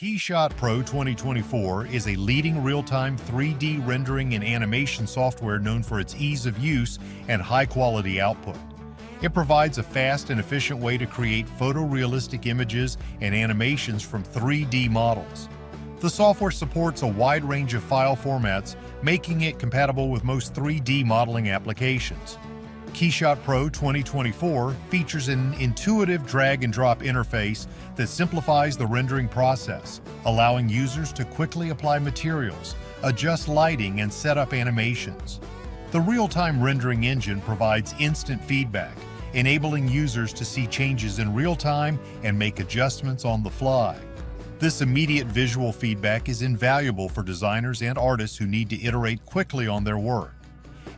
Keyshot Pro 2024 is a leading real-time 3D rendering and animation software known for its ease of use and high-quality output. It provides a fast and efficient way to create photorealistic images and animations from 3D models. The software supports a wide range of file formats, making it compatible with most 3D modeling applications. Keyshot Pro 2024 features an intuitive drag-and-drop interface that simplifies the rendering process, allowing users to quickly apply materials, adjust lighting, and set up animations. The real-time rendering engine provides instant feedback, enabling users to see changes in real time and make adjustments on the fly. This immediate visual feedback is invaluable for designers and artists who need to iterate quickly on their work.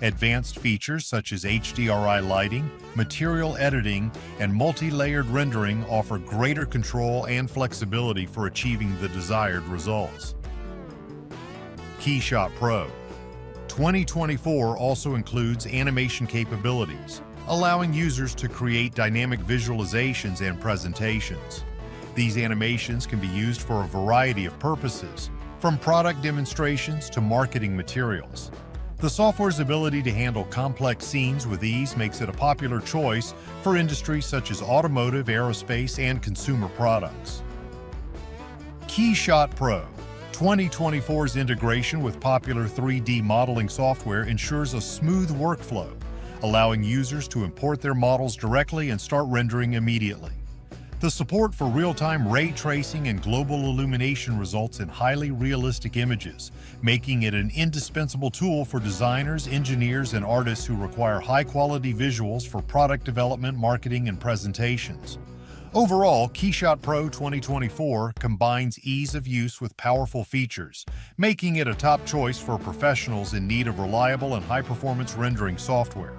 Advanced features such as HDRI lighting, material editing, and multi-layered rendering offer greater control and flexibility for achieving the desired results. Keyshot Pro 2024 also includes animation capabilities, allowing users to create dynamic visualizations and presentations. These animations can be used for a variety of purposes, from product demonstrations to marketing materials. The software's ability to handle complex scenes with ease makes it a popular choice for industries such as automotive, aerospace, and consumer products. Keyshot Pro 2024's integration with popular 3D modeling software ensures a smooth workflow, allowing users to import their models directly and start rendering immediately. The support for real-time ray tracing and global illumination results in highly realistic images, making it an indispensable tool for designers, engineers, and artists who require high-quality visuals for product development, marketing, and presentations. Overall, Keyshot Pro 2024 combines ease of use with powerful features, making it a top choice for professionals in need of reliable and high-performance rendering software.